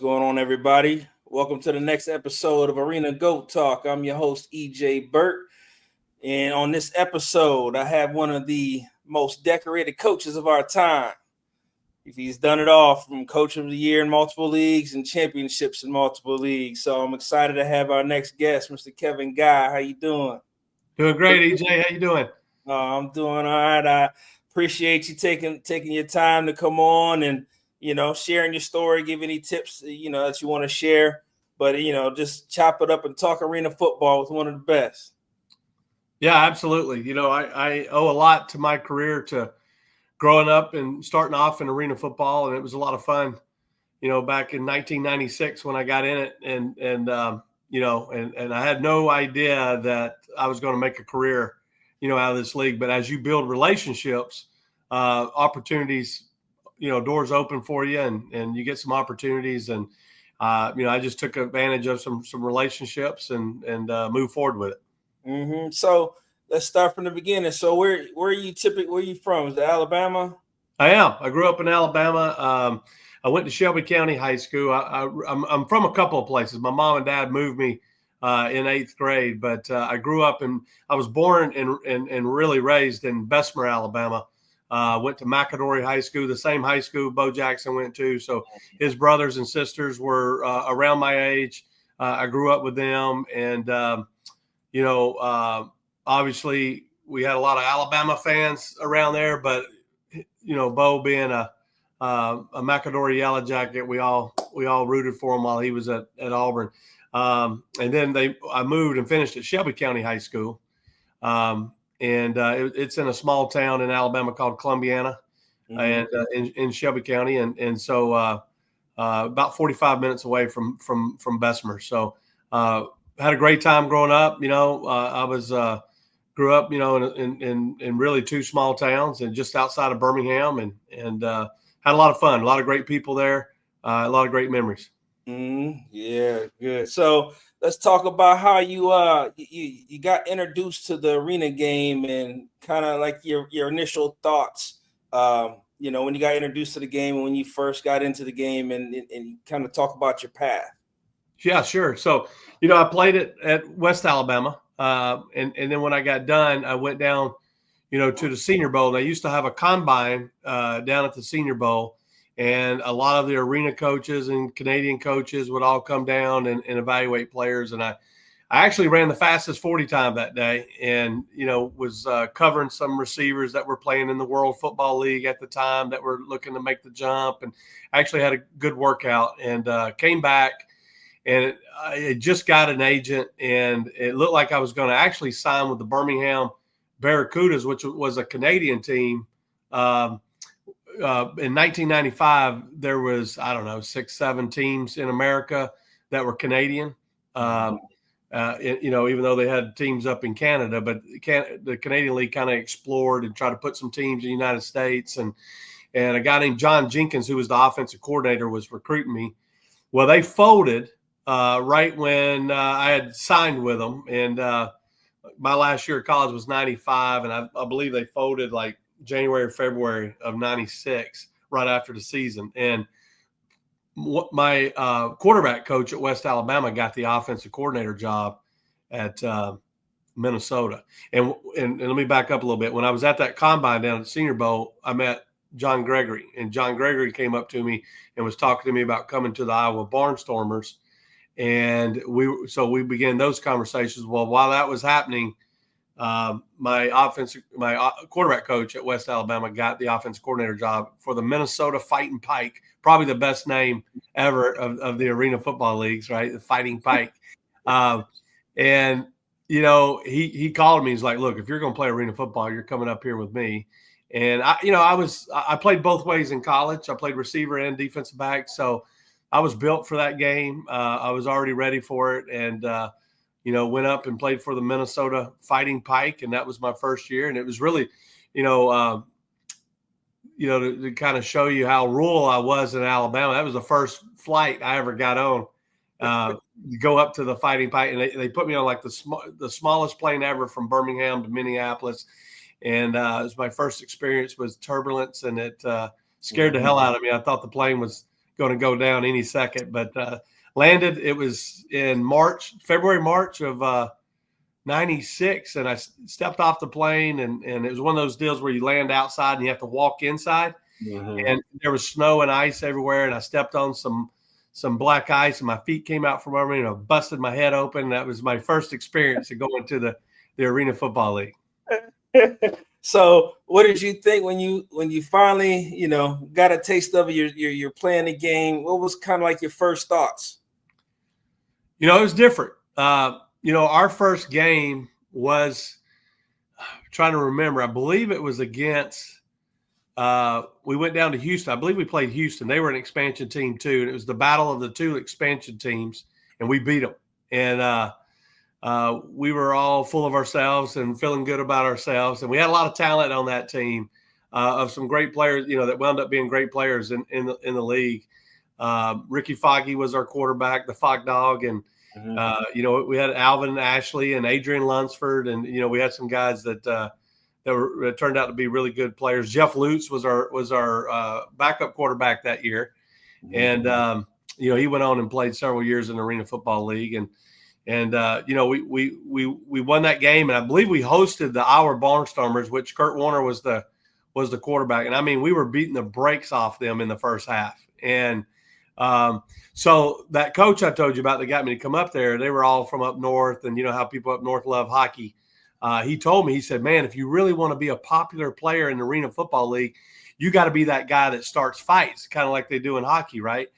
going on, everybody? Welcome to the next episode of Arena Goat Talk. I'm your host, EJ Burt. And on this episode, I have one of the most decorated coaches of our time. He's done it all, from coach of the year in multiple leagues and championships in multiple leagues. So I'm excited to have our next guest, Mr. Kevin Guy. How you doing? Doing great, EJ. How you doing? I'm doing all right. I appreciate you taking your time to come on and sharing your story, give any tips, that you want to share, but, just chop it up and talk arena football with one of the best. Yeah, absolutely. I owe a lot to my career, to growing up and starting off in arena football. And it was a lot of fun, back in 1996 when I got in it and I had no idea that I was going to make a career, out of this league. But as you build relationships, opportunities, doors open for you and you get some opportunities. And, I just took advantage of some relationships and moved forward with it. Mm-hmm. So let's start from the beginning. So where are you from? Is it Alabama? I am. I grew up in Alabama. I went to Shelby County High School. I'm from a couple of places. My mom and dad moved me in 8th grade, but I grew up I was born and really raised in Bessemer, Alabama. Went to McAdory High School, the same high school Bo Jackson went to. So his brothers and sisters were around my age. I grew up with them. And, obviously we had a lot of Alabama fans around there, but, Bo being a McAdory Yellow Jacket, we all rooted for him while he was at Auburn. And then I moved and finished at Shelby County High School. It's in a small town in Alabama called Columbiana, and in Shelby County. And so about 45 minutes away from Bessemer. So had a great time growing up. I was grew up, in really two small towns and just outside of Birmingham, and had a lot of fun, a lot of great people there, a lot of great memories. Yeah, good. So let's talk about how you got introduced to the arena game and kind of like your initial thoughts. When you got introduced to the game and when you first got into the game, and kind of talk about your path. Yeah, sure. So, I played it at West Alabama. And then when I got done, I went down, to the Senior Bowl. And I used to have a combine down at the Senior Bowl. And a lot of the arena coaches and Canadian coaches would all come down and evaluate players. And I actually ran the fastest 40 time that day and, was covering some receivers that were playing in the World Football League at the time that were looking to make the jump. And I actually had a good workout and came back. And I just got an agent, and it looked like I was going to actually sign with the Birmingham Barracudas, which was a Canadian team. In 1995, there was, 6-7 teams in America that were Canadian. Even though they had teams up in Canada, but the Canadian League kind of explored and tried to put some teams in the United States. And a guy named John Jenkins, who was the offensive coordinator, was recruiting me. Well, they folded right when I had signed with them. And my last year of college was 95, and I believe they folded like January or February of 96, right after the season. And my quarterback coach at West Alabama got the offensive coordinator job at Minnesota. And let me back up a little bit. When I was at that combine down at Senior Bowl, I met John Gregory, and John Gregory came up to me and was talking to me about coming to the Iowa Barnstormers. And we began those conversations. Well, while that was happening, my quarterback coach at West Alabama got the offensive coordinator job for the Minnesota Fighting Pike, probably the best name ever of the arena football leagues, right? The Fighting Pike. He called me. He's like, look, if you're going to play arena football, you're coming up here with me. And I played both ways in college. I played receiver and defensive back. So I was built for that game. I was already ready for it. And, went up and played for the Minnesota Fighting Pike. And that was my first year. And it was really, to kind of show you how rural I was in Alabama. That was the first flight I ever got on, go up to the Fighting Pike. And they put me on like the smallest plane ever from Birmingham to Minneapolis. And it was my first experience with turbulence, and it scared the hell out of me. I thought the plane was going to go down any second. But landed, it was in February, March of 96, and I stepped off the plane, and it was one of those deals where you land outside and you have to walk inside. Mm-hmm. And there was snow and ice everywhere, and I stepped on some black ice, and my feet came out from under me, and I busted my head open. That was my first experience of going to the Arena Football League. So what did you think when you finally, got a taste of it, you're playing the game? What was kind of like your first thoughts? It was different. Our first game was, I'm trying to remember, I believe it was against, we went down to Houston. I believe we played Houston. They were an expansion team too. And it was the battle of the two expansion teams, and we beat them. And we were all full of ourselves and feeling good about ourselves. And we had a lot of talent on that team, of some great players, that wound up being great players in the league. Ricky Foggy was our quarterback, the Fog Dog. And, we had Alvin Ashley and Adrian Lunsford. And, we had some guys that turned out to be really good players. Jeff Lutz was our backup quarterback that year. And, he went on and played several years in the Arena Football League. And we won that game, and I believe we hosted the Iowa Barnstormers, which Kurt Warner was the quarterback. And I mean, we were beating the brakes off them in the first half. And so that coach I told you about that got me to come up there, they were all from up north, and you know how people up north love hockey. He told me, he said, man, if you really want to be a popular player in the Arena Football League, you got to be that guy that starts fights, kind of like they do in hockey, right?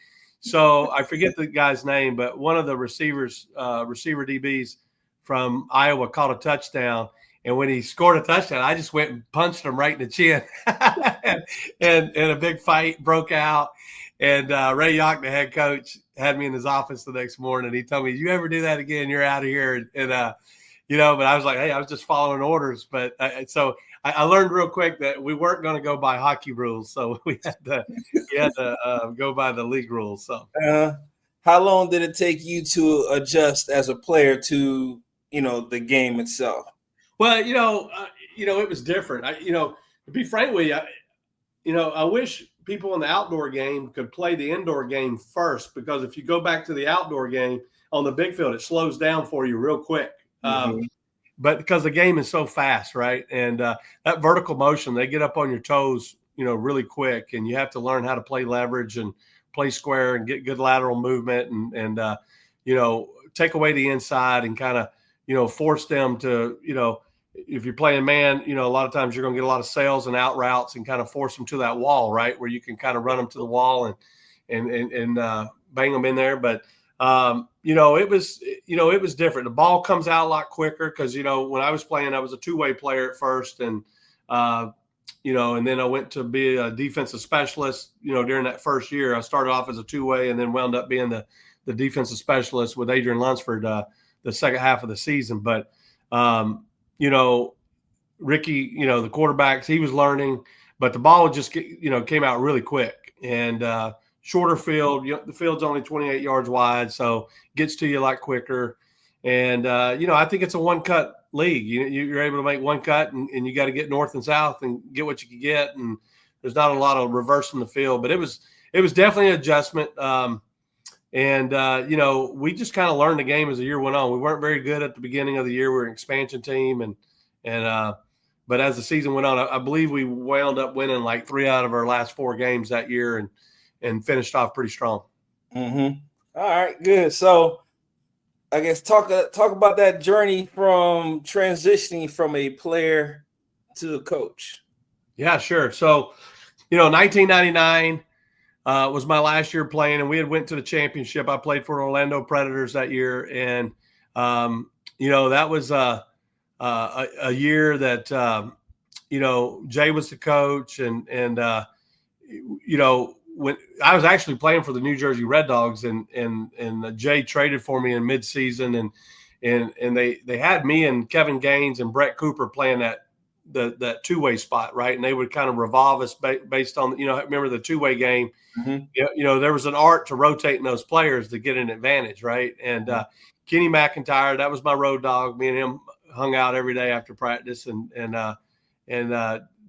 So I forget the guy's name, but one of the receiver DBs from Iowa caught a touchdown. And when he scored a touchdown, I just went and punched him right in the chin. and a big fight broke out. And Ray Yock, the head coach, had me in his office the next morning. He told me, you ever do that again, you're out of here. And but I was like, hey, I was just following orders. But so I learned real quick that we weren't going to go by hockey rules. So we had to go by the league rules. So how long did it take you to adjust as a player to, the game itself? Well, it was different. To be frank with you, I wish people in the outdoor game could play the indoor game first, because if you go back to the outdoor game on the big field, it slows down for you real quick. But because the game is so fast, right? And that vertical motion, they get up on your toes, really quick, and you have to learn how to play leverage and play square and get good lateral movement and take away the inside and kind of, force them to, if you're playing man, a lot of times you're going to get a lot of sails and out routes and kind of force them to that wall, right? Where you can kind of run them to the wall and bang them in there. But, it was different. The ball comes out a lot quicker because, when I was playing, I was a two-way player at first. And, and then I went to be a defensive specialist, during that first year. I started off as a two-way and then wound up being the defensive specialist with Adrian Lunsford the second half of the season. But, Ricky, the quarterbacks, he was learning, but the ball would just came out really quick. And shorter field, the field's only 28 yards wide, so gets to you a lot quicker. And, I think it's a one-cut league. You're able to make one cut, and you got to get north and south and get what you can get. And there's not a lot of reversing the field, but it was definitely an adjustment. We just kind of learned the game as the year went on. We weren't very good at the beginning of the year. We were an expansion team, but as the season went on, I believe we wound up winning like 3 out of our last 4 games that year and finished off pretty strong. Mm-hmm. All right, good. So I guess talk about that journey from transitioning from a player to a coach. Yeah, sure. So, 1999 was my last year playing, and we had went to the championship. I played for Orlando Predators that year, and that was a year that Jay was the coach, and when I was actually playing for the New Jersey Red Dogs, and Jay traded for me in midseason, and they had me and Kevin Gaines and Brett Cooper playing that two-way spot, right? And they would kind of revolve us based on, remember the two-way game. Mm-hmm. There was an art to rotating those players to get an advantage, right? And Kenny McIntyre, that was my road dog. Me and him hung out every day after practice, and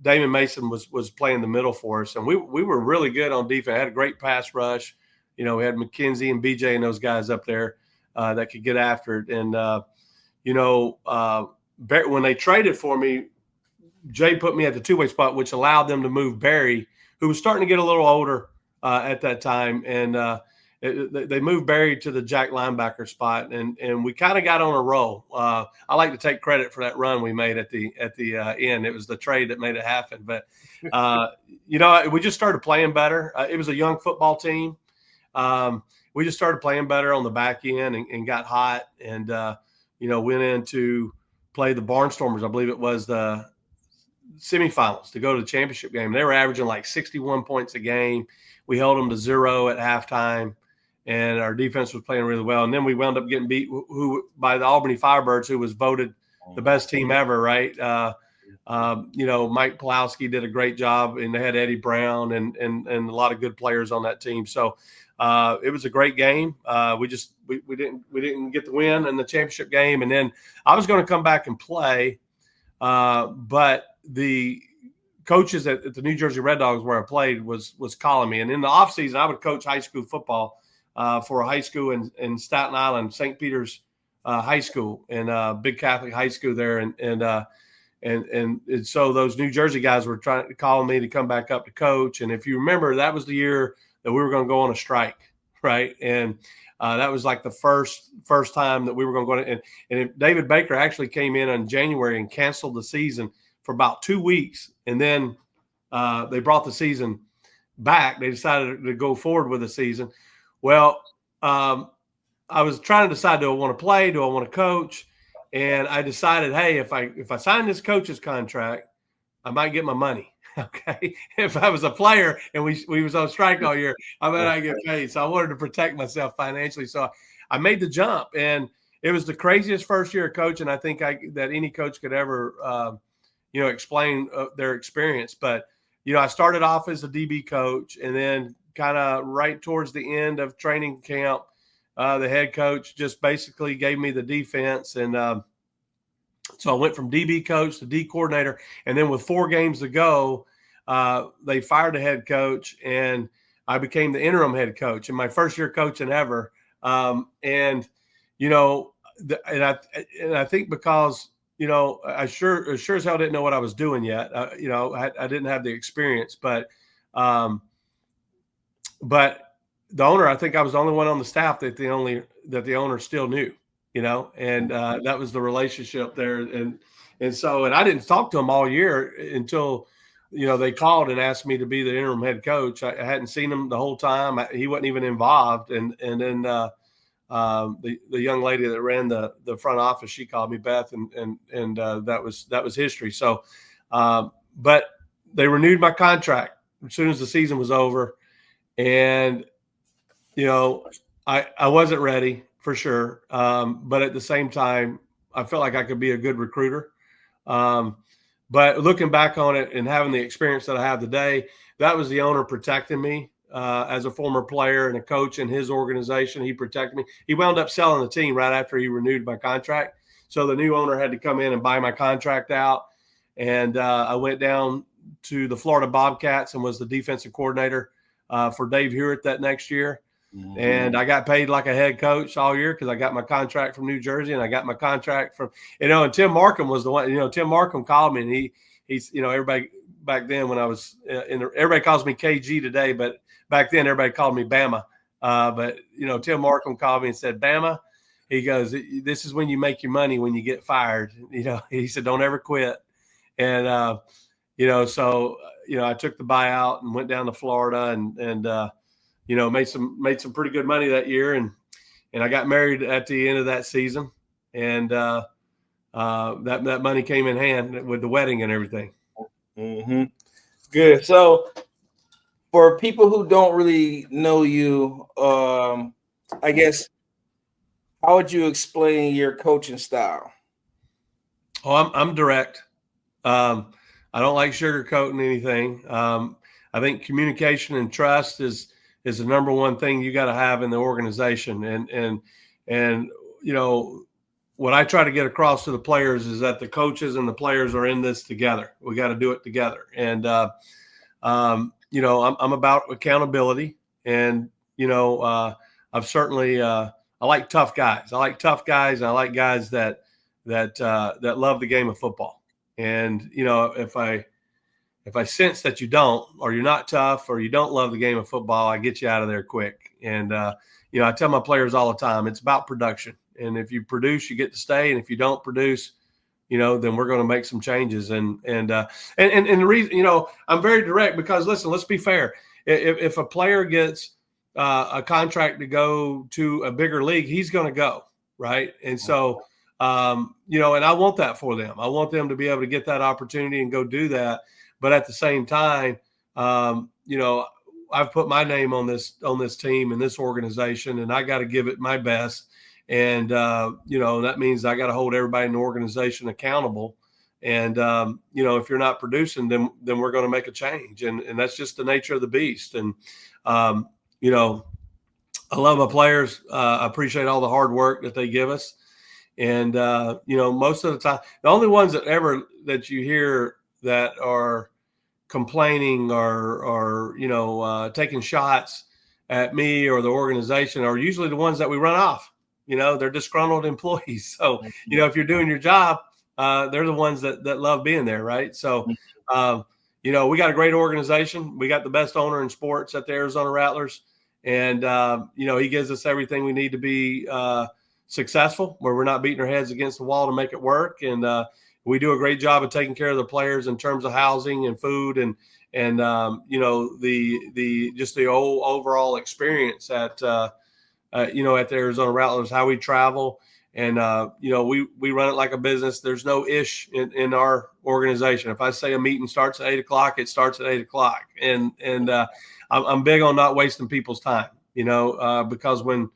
Damon Mason was playing the middle for us, and we were really good on defense. I had a great pass rush. we had McKenzie and BJ and those guys up there that could get after it. And, when they traded for me, Jay put me at the two-way spot, which allowed them to move Barry, who was starting to get a little older at that time. And they moved Barry to the jack linebacker spot, and we kind of got on a roll. I like to take credit for that run we made at the end. It was the trade that made it happen. But, we just started playing better. It was a young football team. We just started playing better on the back end and got hot and, went in to play the Barnstormers. I believe it was the semifinals to go to the championship game. They were averaging like 61 points a game. We held them to 0 at halftime, and our defense was playing really well. And then we wound up getting beat by the Albany Firebirds, who was voted the best team ever, right? Mike Pulowski did a great job, and they had Eddie Brown and a lot of good players on that team. So it was a great game. We didn't get the win in the championship game, and then I was going to come back and play, but the coaches at the New Jersey Red Dogs where I played was calling me. And in the offseason, I would coach high school football for a high school in Staten Island, St. Peter's High School, and big Catholic high school there. And so those New Jersey guys were trying to call me to come back up to coach. And if you remember, that was the year that we were going to go on a strike, right? And that was like the first time that we were going to go. And David Baker actually came in January and canceled the season for about 2 weeks. And then they brought the season back. They decided to go forward with the season. Well, I was trying to decide, do I want to play? Do I want to coach? And I decided, hey, if I sign this coach's contract, I might get my money. Okay. If I was a player and we was on strike all year, I might not get paid. So I wanted to protect myself financially. So I made the jump, and it was the craziest first year of coaching I think that any coach could ever, explain their experience. But, I started off as a DB coach, and then kind of right towards the end of training camp, the head coach just basically gave me the defense. And so I went from DB coach to D coordinator. And then with 4 games to go, they fired the head coach, and I became the interim head coach in my first year coaching ever. And I think because, I sure as hell didn't know what I was doing yet. I didn't have the experience, but the owner, I think I was the only one on the staff that the owner still knew, and that was the relationship there. And I didn't talk to him all year until, they called and asked me to be the interim head coach. I hadn't seen him the whole time. He wasn't even involved. And then the young lady that ran the front office, she called me, Beth, and that was history. So, but they renewed my contract as soon as the season was over. And, I wasn't ready for sure. But at the same time, I felt like I could be a good recruiter. But looking back on it and having the experience that I have today, that was the owner protecting me as a former player and a coach in his organization. He protected me. He wound up selling the team right after he renewed my contract. So the new owner had to come in and buy my contract out. And I went down to the Florida Bobcats and was the defensive coordinator for Dave Hewitt that next year. Mm-hmm. And I got paid like a head coach all year because I got my contract from New Jersey, and I got my contract from, and Tim Markham was the one, Tim Markham called me, and he's, everybody back then when I was everybody calls me KG today, but back then everybody called me Bama. But Tim Markham called me and said, Bama, he goes, this is when you make your money, when you get fired. He said, don't ever quit. And, so, I took the buyout and went down to Florida and made some pretty good money that year. And I got married at the end of that season. And that money came in hand with the wedding and everything. Mm-hmm. Good. So for people who don't really know you, I guess, how would you explain your coaching style? Oh, I'm direct. I don't like sugarcoating anything. I think communication and trust is the number one thing you got to have in the organization. And what I try to get across to the players is that the coaches and the players are in this together. We got to do it together. And I'm about accountability, and I've certainly I like tough guys. I like tough guys, and I like guys that love the game of football. And if I sense that you don't, or you're not tough, or you don't love the game of football, I get you out of there quick. And I tell my players all the time, it's about production. And if you produce, you get to stay. And if you don't produce, then we're going to make some changes. And the reason, I'm very direct because, listen, let's be fair. If a player gets a contract to go to a bigger league, he's going to go, right? And so, and I want that for them. I want them to be able to get that opportunity and go do that. But at the same time, I've put my name on this team and this organization, and I got to give it my best. And, that means I got to hold everybody in the organization accountable. And, if you're not producing, then we're going to make a change. And that's just the nature of the beast. And, I love my players. I appreciate all the hard work that they give us. And, most of the time, the only ones that you hear that are complaining or taking shots at me or the organization are usually the ones that we run off. They're disgruntled employees. So, if you're doing your job, they're the ones that love being there, right? So, we got a great organization. We got the best owner in sports at the Arizona Rattlers. And, he gives us everything we need to be successful, where we're not beating our heads against the wall to make it work. And we do a great job of taking care of the players in terms of housing and food and the just the overall experience at the Arizona Rattlers, how we travel. And, we run it like a business. There's no ish in our organization. If I say a meeting starts at 8:00, it starts at 8:00. And I'm big on not wasting people's time, because when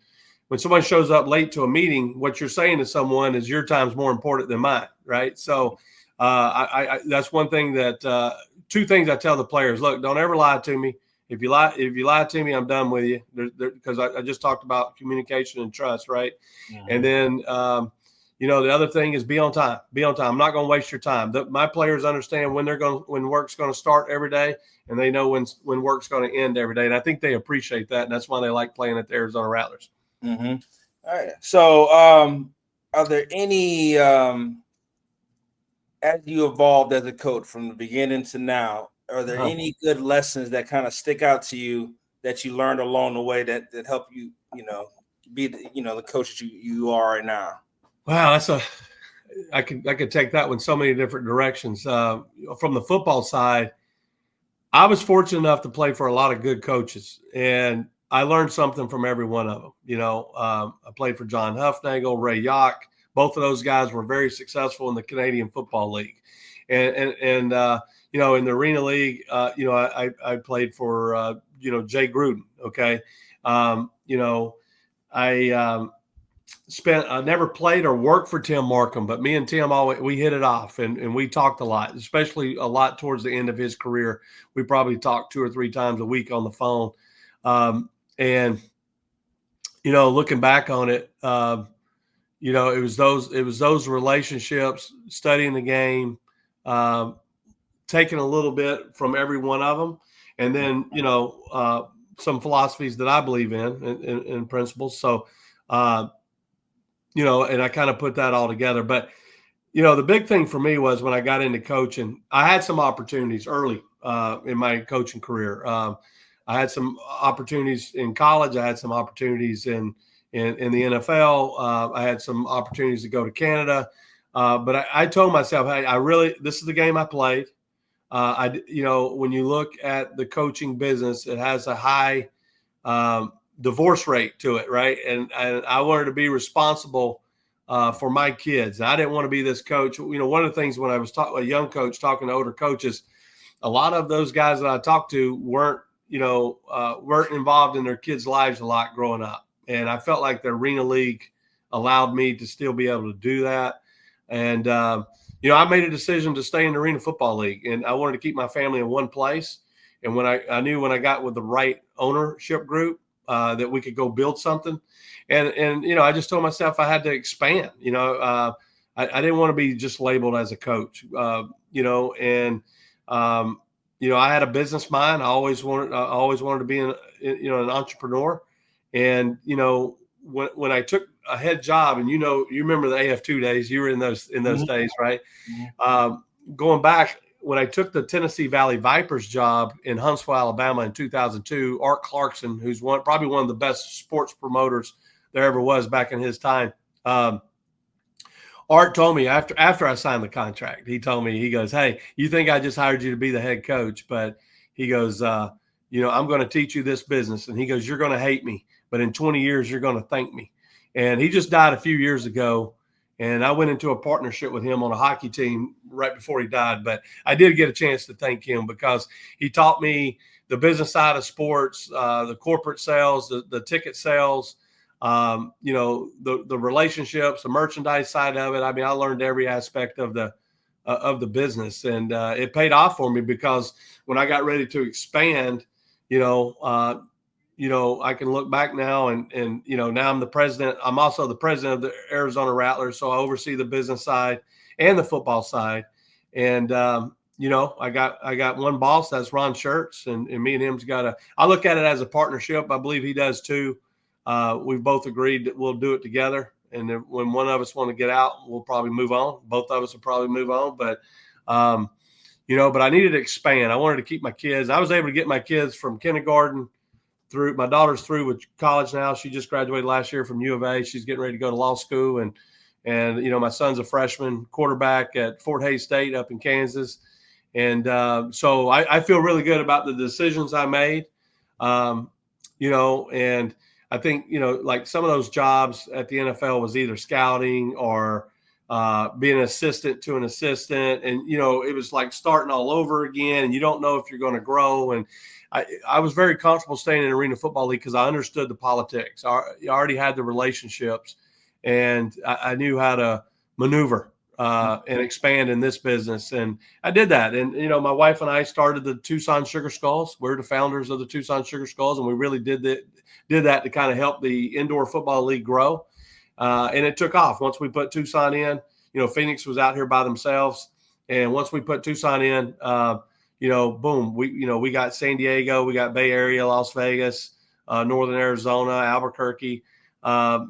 someone shows up late to a meeting, what you're saying to someone is your time's more important than mine. Right. So I that's one thing that two things I tell the players: look, don't ever lie to me. If you lie to me, I'm done with you, because I just talked about communication and trust. Right. Mm-hmm. And then, the other thing is be on time. Be on time. I'm not going to waste your time. My players understand when work's going to start every day, and they know when work's going to end every day. And I think they appreciate that. And that's why they like playing at the Arizona Rattlers. Mm-hmm. All right. So, are there any, as you evolved as a coach from the beginning to now, are there any good lessons that kind of stick out to you that you learned along the way that help you, be the coach that you are right now? Wow, I could take that one so many different directions. From the football side, I was fortunate enough to play for a lot of good coaches, and I learned something from every one of them. I played for John Huffnagel, Ray Yock. Both of those guys were very successful in the Canadian Football League, and in the Arena League, I played for Jay Gruden. Okay, I never played or worked for Tim Markham, but me and Tim we hit it off, and we talked a lot, especially a lot towards the end of his career. We probably talked 2 or 3 times a week on the phone. And looking back on it, it was those relationships, studying the game, taking a little bit from every one of them, and then some philosophies that I believe in principles. So and I kind of put that all together. But the big thing for me was when I got into coaching, I had some opportunities early in my coaching career. I had some opportunities in college. I had some opportunities in the NFL. I had some opportunities to go to Canada. But I told myself, hey, this is the game I played. When you look at the coaching business, it has a high divorce rate to it, right? And I wanted to be responsible for my kids. I didn't want to be this coach. One of the things when I was a young coach talking to older coaches, a lot of those guys that I talked to weren't involved in their kids' lives a lot growing up. And I felt like the Arena League allowed me to still be able to do that. And, I made a decision to stay in the Arena Football League, and I wanted to keep my family in one place. And when I knew when I got with the right ownership group that we could go build something. And I just told myself I had to expand. I didn't want to be just labeled as a coach, and I had a business mind. I always wanted to be an entrepreneur. And, when I took a head job, and, you remember the AF2 days, you were in those days, right? Going back, when I took the Tennessee Valley Vipers job in Huntsville, Alabama in 2002, Art Clarkson, who's probably one of the best sports promoters there ever was back in his time. Art told me after I signed the contract, he told me, he goes, "Hey, you think I just hired you to be the head coach, but," he goes, "I'm going to teach you this business." And he goes, "You're going to hate me, but in 20 years, you're going to thank me." And he just died a few years ago. And I went into a partnership with him on a hockey team right before he died. But I did get a chance to thank him because he taught me the business side of sports, the corporate sales, the ticket sales, the relationships, the merchandise side of it. I mean, I learned every aspect of the business, and it paid off for me because when I got ready to expand, I can look back now and now I'm the president. I'm also the president of the Arizona Rattlers. So I oversee the business side and the football side. And, I got one boss, that's Ron Schertz, and me and him's I look at it as a partnership. I believe he does too. We've both agreed that we'll do it together. And then when one of us want to get out, we'll probably move on. Both of us will probably move on. But, but I needed to expand. I wanted to keep my kids. I was able to get my kids from kindergarten through. My daughter's through with college now. She just graduated last year from U of A. She's getting ready to go to law school. And my son's a freshman quarterback at Fort Hays State up in Kansas. And so I feel really good about the decisions I made, and I think, like some of those jobs at the NFL was either scouting or being an assistant to an assistant. And, it was like starting all over again, and you don't know if you're going to grow. And I was very comfortable staying in Arena Football League because I understood the politics. I already had the relationships, and I knew how to maneuver and expand in this business. And I did that. And, my wife and I started the Tucson Sugar Skulls. We're the founders of the Tucson Sugar Skulls, and we really did that to kind of help the indoor football league grow. And it took off. Once we put Tucson in, Phoenix was out here by themselves. And once we put Tucson in, boom, we got San Diego, we got Bay Area, Las Vegas, Northern Arizona, Albuquerque.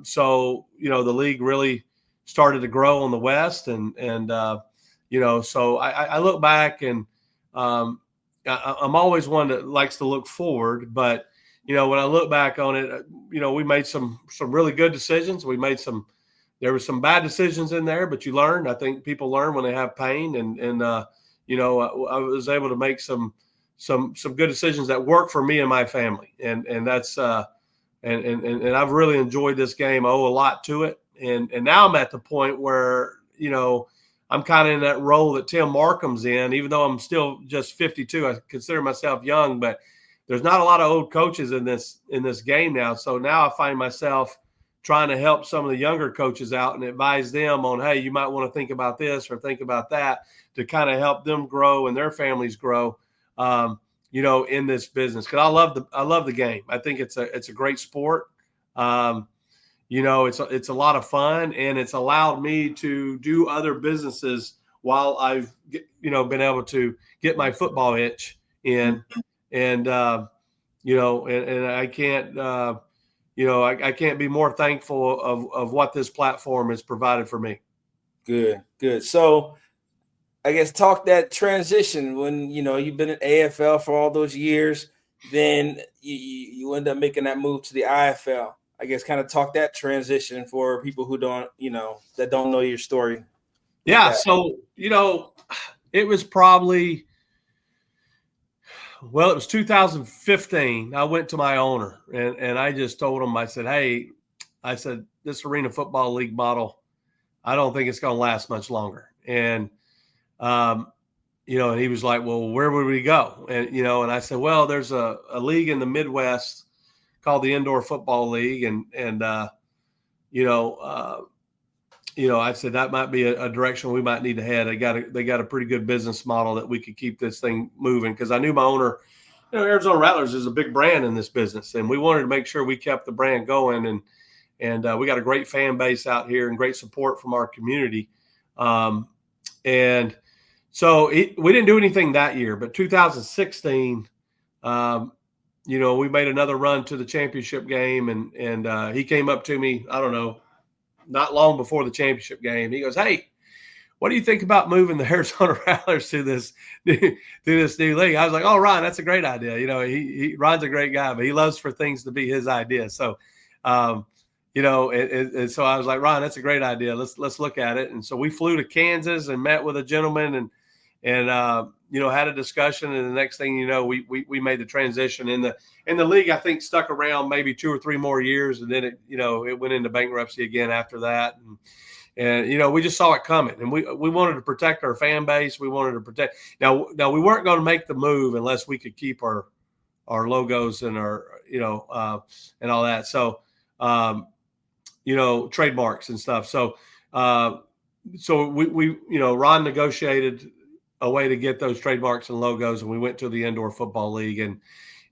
So, the league really started to grow on the West. And so I look back, and I'm always one that likes to look forward. But, when I look back on it, we made some really good decisions. There were some bad decisions in there, but you learn. I think people learn when they have pain, and I was able to make some good decisions that work for me and my family. And that's, and I've really enjoyed this game. I owe a lot to it. And now I'm at the point where, I'm kind of in that role that Tim Markham's in, even though I'm still just 52. I consider myself young, but there's not a lot of old coaches in this game now. So now I find myself trying to help some of the younger coaches out and advise them on, hey, you might want to think about this or think about that, to kind of help them grow and their families grow, in this business. Because I love the game. I think it's a great sport. It's a lot of fun, and it's allowed me to do other businesses while I've been able to get my football itch in. And I can't I can't be more thankful of what this platform has provided for me. Good. So I guess talk that transition when you've been at AFL for all those years, then you end up making that move to the IFL. I guess kind of talk that transition for people who don't that don't know your story. Yeah. So it was probably. Well, it was 2015. I went to my owner and I just told him, I said, hey, this Arena Football League model, I don't think it's going to last much longer. And, and he was like, well, where would we go? And, and I said, well, there's a league in the Midwest called the Indoor Football League. And I said that might be a direction we might need to head. They got a pretty good business model that we could keep this thing moving, because I knew my owner, Arizona Rattlers is a big brand in this business, and we wanted to make sure we kept the brand going. And we got a great fan base out here and great support from our community. And so we didn't do anything that year, but 2016, we made another run to the championship game, and he came up to me, I don't know, not long before the championship game. He goes, "Hey, what do you think about moving the Arizona Rattlers to this new league?" I was like, "Oh, Ron, that's a great idea." Ron's a great guy, but he loves for things to be his idea. So, and so I was like, "Ron, that's a great idea. Let's look at it." And so we flew to Kansas and met with a gentleman and had a discussion. And the next thing you know, we made the transition. In the league, I think stuck around maybe 2 or 3 more years, and then it went into bankruptcy again after that. And we just saw it coming, and we wanted to protect our fan base. We wanted to protect. Now we weren't going to make the move unless we could keep our logos and our and all that. So trademarks and stuff. So we Ron negotiated a way to get those trademarks and logos, and we went to the Indoor Football League, and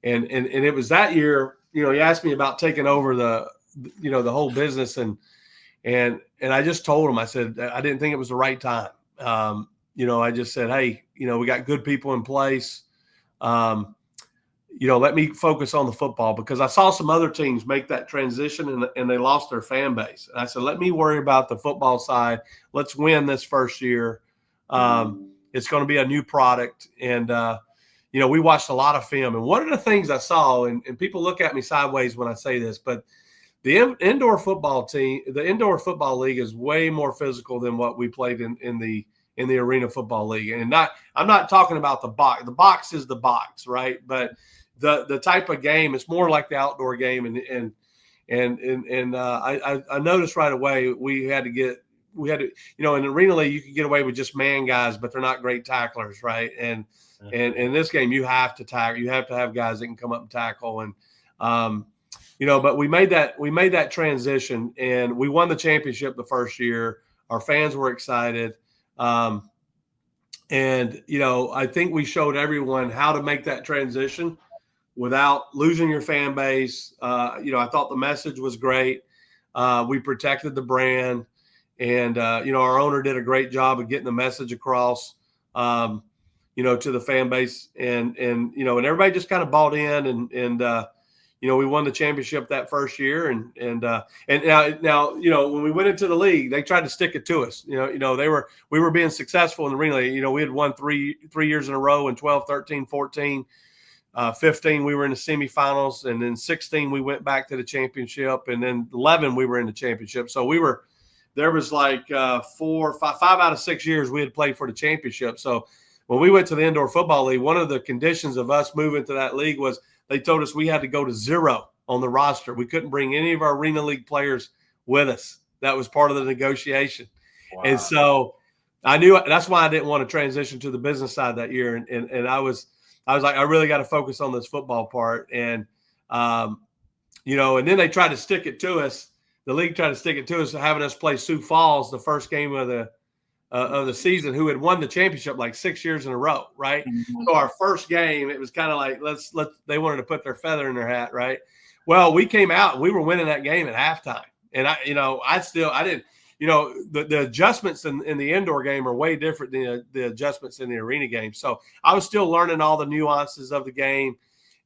it was that year. He asked me about taking over the whole business, and I just told him, I said, I didn't think it was the right time. I just said, "Hey, we got good people in place. Let me focus on the football," because I saw some other teams make that transition and they lost their fan base. And I said, "Let me worry about the football side. Let's win this first year. It's going to be a new product." And, we watched a lot of film. And one of the things I saw, and people look at me sideways when I say this, but the indoor football league is way more physical than what we played in the arena football league. And I'm not talking about the box. The box is the box, right? But the type of game is more like the outdoor game. And I noticed right away we had to in the arena league you can get away with just man guys, but they're not great tacklers, right? And in this game you have to tackle. You have to have guys that can come up and tackle. And but we made that transition, and we won the championship the first year. Our fans were excited. I think we showed everyone how to make that transition without losing your fan base. I thought the message was great. We protected the brand, and our owner did a great job of getting the message across, to the fan base, and everybody just kind of bought in, and we won the championship that first year, and now when we went into the league, they tried to stick it to us. We were being successful in the arena league. We had won three years in a row in 12, 13, 14, 15. We were in the semifinals, and then 16 we went back to the championship, and then 11 we were in the championship. So there was like 5 out of 6 years we had played for the championship. So when we went to the Indoor Football League, one of the conditions of us moving to that league was they told us we had to go to 0 on the roster. We couldn't bring any of our Arena League players with us. That was part of the negotiation. Wow. And so I knew that's why I didn't want to transition to the business side that year. And I was like, I really got to focus on this football part. And, and then they tried to stick it to us. The league tried to stick it to us, having us play Sioux Falls the first game of the season, who had won the championship like 6 years in a row, right? Mm-hmm. So our first game, it was kind of like they wanted to put their feather in their hat, right? Well, we came out and we were winning that game at halftime, and I didn't, the adjustments in the indoor game are way different than the adjustments in the arena game. So I was still learning all the nuances of the game,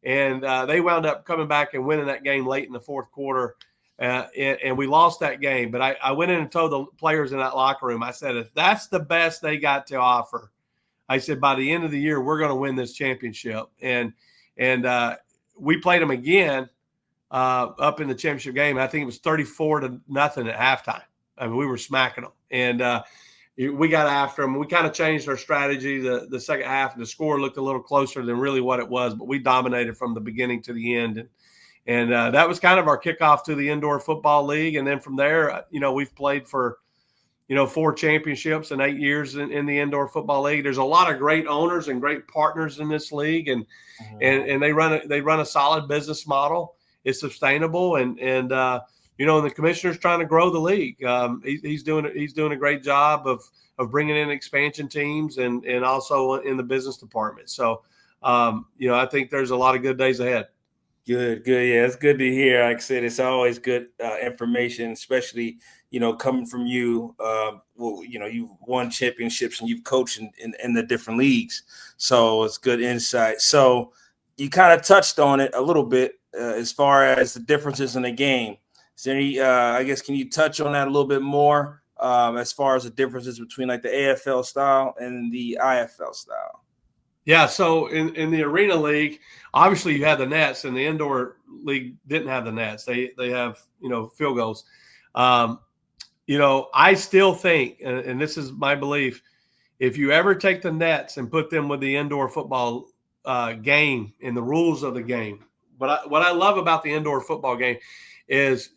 and they wound up coming back and winning that game late in the fourth quarter. And we lost that game, but I went in and told the players in that locker room, I said, if that's the best they got to offer, I said, by the end of the year, we're going to win this championship. And we played them again up in the championship game. I think it was 34-0 at halftime. I mean, we were smacking them, and we got after them. We kind of changed our strategy the second half, and the score looked a little closer than really what it was, but we dominated from the beginning to the end. And that was kind of our kickoff to the Indoor Football League. And then from there, we've played for, 4 championships in 8 years in the Indoor Football League. There's a lot of great owners and great partners in this league, and they run a solid business model. It's sustainable, and the commissioner's trying to grow the league. He's doing a great job of bringing in expansion teams and also in the business department. So, I think there's a lot of good days ahead. Good. Yeah, it's good to hear. Like I said, it's always good information, especially, coming from you. You've won championships and you've coached in the different leagues. So it's good insight. So, you kind of touched on it a little bit as far as the differences in the game. Is there any, I guess, can you touch on that a little bit more as far as the differences between like the AFL style and the IFL style? Yeah, so in the Arena League, obviously you have the nets, and the Indoor League didn't have the nets. They have, field goals. I still think, and this is my belief, if you ever take the nets and put them with the indoor football game and the rules of the game, what I love about the indoor football game is,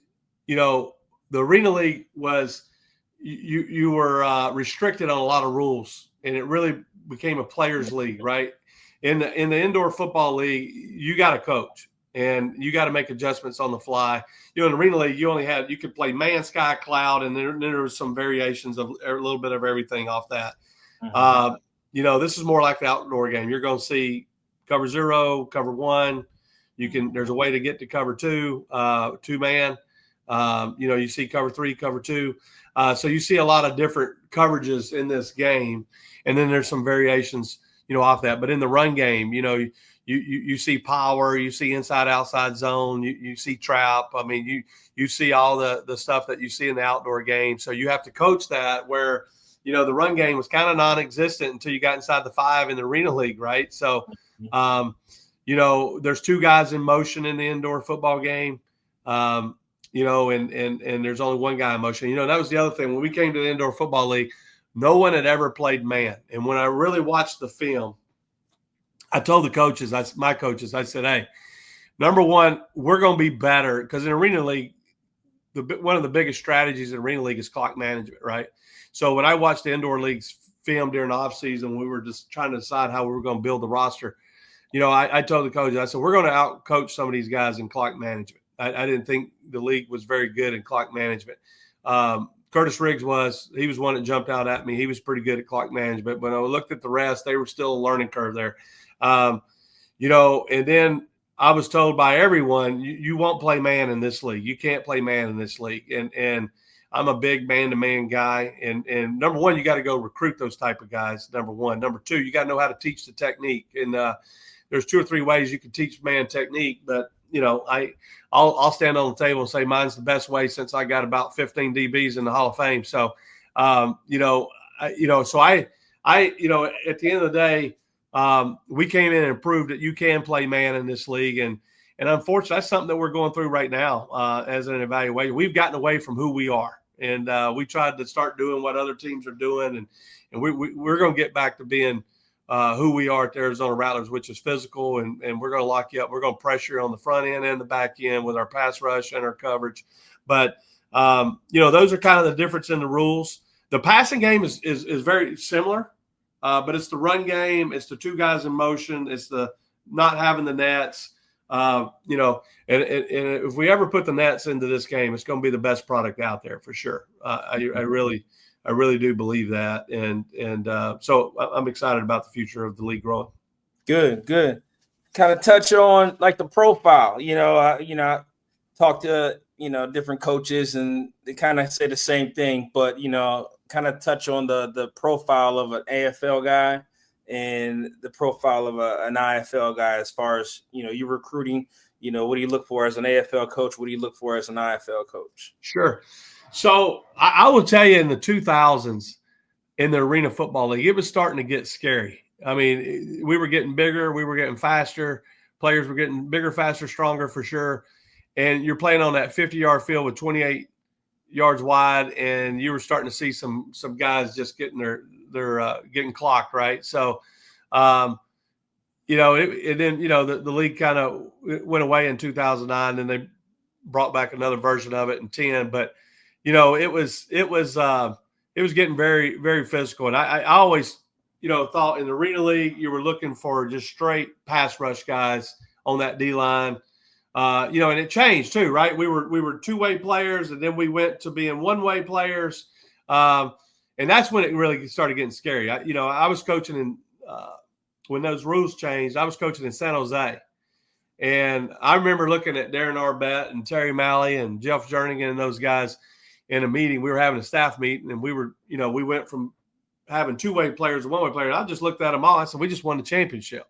the Arena League was you were restricted on a lot of rules, and it really became a players' league, right? In the indoor football league, you got to coach and you got to make adjustments on the fly. In the Arena League, you could play man, sky, cloud, and then there was some variations of a little bit of everything off that. Mm-hmm. This is more like the outdoor game. You're going to see cover 0, cover 1. There's a way to get to cover 2, 2-man. You see cover 3, cover 2. So you see a lot of different coverages in this game, and then there's some variations, off that. But in the run game, you see power, you see inside outside zone, you see trap. I mean, you see all the stuff that you see in the outdoor game. So you have to coach that where, the run game was kind of non-existent until you got inside the 5 in the Arena League, right? So, there's 2 guys in motion in the indoor football game. And there's only 1 guy in motion. That was the other thing. When we came to the indoor football league, no one had ever played man. And when I really watched the film, I told my coaches, I said, hey, number one, we're going to be better because in Arena League, one of the biggest strategies in Arena League is clock management, right? So when I watched the indoor leagues film during the offseason, we were just trying to decide how we were going to build the roster. I told the coaches, I said, we're going to out-coach some of these guys in clock management. I didn't think the league was very good in clock management. Curtis Riggs he was one that jumped out at me. He was pretty good at clock management. But when I looked at the rest, they were still a learning curve there. And then I was told by everyone, you won't play man in this league. You can't play man in this league. And I'm a big man-to-man guy. And number one, you got to go recruit those type of guys, number one. Number two, you got to know how to teach the technique. And there's 2 or 3 ways you can teach man technique. But, I'll stand on the table and say mine's the best way since I got about 15 DBs in the Hall of Fame. So, at the end of the day, we came in and proved that you can play man in this league. And unfortunately, that's something that we're going through right now as an evaluation. We've gotten away from who we are. And we tried to start doing what other teams are doing. And we're going to get back to being who we are at the Arizona Rattlers, which is physical, and we're going to lock you up. We're going to pressure on the front end and the back end with our pass rush and our coverage. But, those are kind of the difference in the rules. The passing game is very similar, but it's the run game. It's the 2 guys in motion. It's the not having the nets. And if we ever put the nets into this game, it's going to be the best product out there for sure. I really do believe that. And so I'm excited about the future of the league growing. Good. Kind of touch on like the profile, I talk to, different coaches and they kind of say the same thing, but, kind of touch on the profile of an AFL guy and the profile of an IFL guy as far as, you're recruiting, what do you look for as an AFL coach? What do you look for as an IFL coach? Sure. So I will tell you in the 2000s in the Arena Football League, it was starting to get scary. I mean, we were getting bigger. We were getting faster. Players were getting bigger, faster, stronger for sure. And you're playing on that 50-yard field with 28 yards wide, and you were starting to see some guys just getting their getting clocked, right? So, the league kind of went away in 2009, and they brought back another version of it in 10. But, it was getting very, very physical. And I always, thought in the Arena League, you were looking for just straight pass rush guys on that D-line. And it changed too, right? We were 2-way players, and then we went to being 1-way players. And that's when it really started getting scary. I was coaching in when those rules changed, I was coaching in San Jose. And I remember looking at Darren Arbett and Terry Malley and Jeff Jernigan and those guys in a meeting. We were having a staff meeting, and we went from having 2-way players to 1-way players. I just looked at them all. I said, we just won the championship.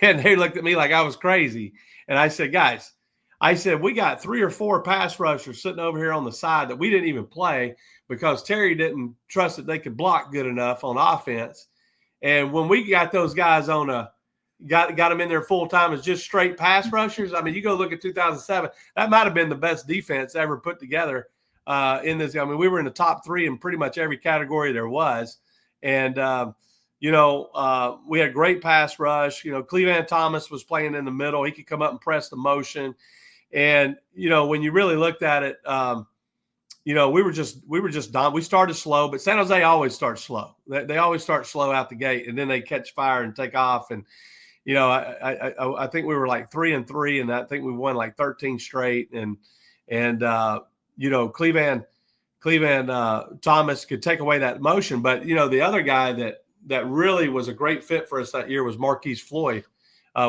And they looked at me like I was crazy. And I said, guys, we got 3 or 4 pass rushers sitting over here on the side that we didn't even play because Terry didn't trust that they could block good enough on offense. And when we got those guys got them in there full time as just straight pass rushers, I mean, you go look at 2007, that might have been the best defense ever put together in this. I mean, we were in the top 3 in pretty much every category there was. And, we had great pass rush. Cleveland Thomas was playing in the middle. He could come up and press the motion. And, when you really looked at it, we were just done. We started slow, but San Jose always starts slow. They always start slow out the gate, and then they catch fire and take off. And, I think we were like 3-3, and I think we won like 13 straight. And Cleveland Thomas could take away that motion. But, the other guy that really was a great fit for us that year was Marquise Floyd.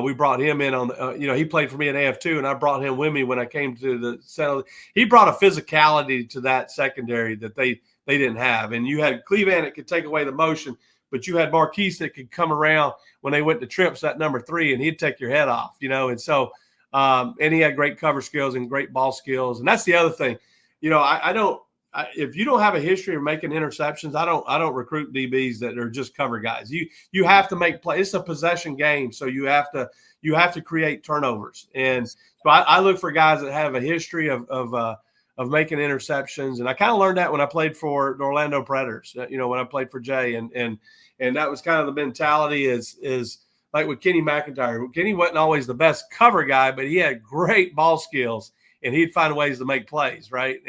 We brought him in on he played for me in AF2, and I brought him with me when I came to the center. He brought a physicality to that secondary that they didn't have. And you had Cleveland that could take away the motion, but you had Marquise that could come around when they went to trips, that number 3, and he'd take your head off, And so, and he had great cover skills and great ball skills. And that's the other thing, if you don't have a history of making interceptions, I don't recruit DBs that are just cover guys. You have to make plays. It's a possession game, so you have to create turnovers. And so I look for guys that have a history of making interceptions. And I kind of learned that when I played for the Orlando Predators. When I played for Jay, and that was kind of the mentality is like with Kenny McIntyre. Kenny wasn't always the best cover guy, but he had great ball skills, and he'd find ways to make plays, right?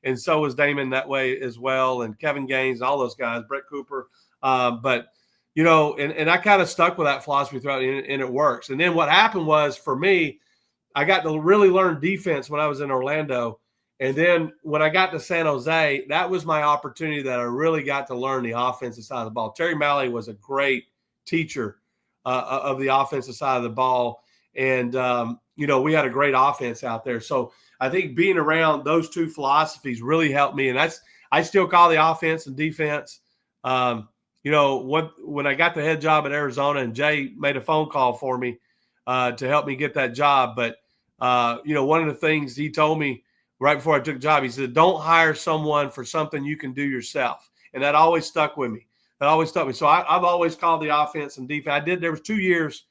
And so was Damon that way as well, and Kevin Gaines, all those guys, Brett Cooper. But I kind of stuck with that philosophy throughout, and it works. And then what happened was, for me, I got to really learn defense when I was in Orlando. And then when I got to San Jose, that was my opportunity that I really got to learn the offensive side of the ball. Terry Malley was a great teacher of the offensive side of the ball. And, we had a great offense out there. So I think being around those two philosophies really helped me. And I still call the offense and defense. When I got the head job at Arizona, and Jay made a phone call for me to help me get that job. But, one of the things he told me right before I took the job, he said, don't hire someone for something you can do yourself. And that always stuck with me. So I've always called the offense and defense. There was 2 years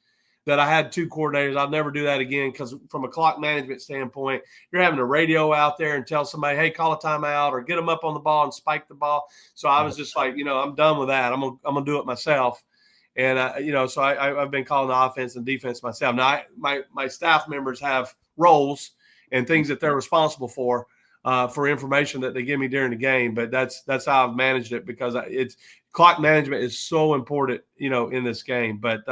that I had 2 coordinators. I'll never do that again, because from a clock management standpoint, you're having a radio out there and tell somebody, hey, call a timeout, or get them up on the ball and spike the ball. So I was just like, I'm done with that. I'm gonna do it myself. And so I've been calling the offense and defense myself. Now my staff members have roles and things that they're responsible for information that they give me during the game. But that's how I've managed it, because it's clock management is so important, in this game. But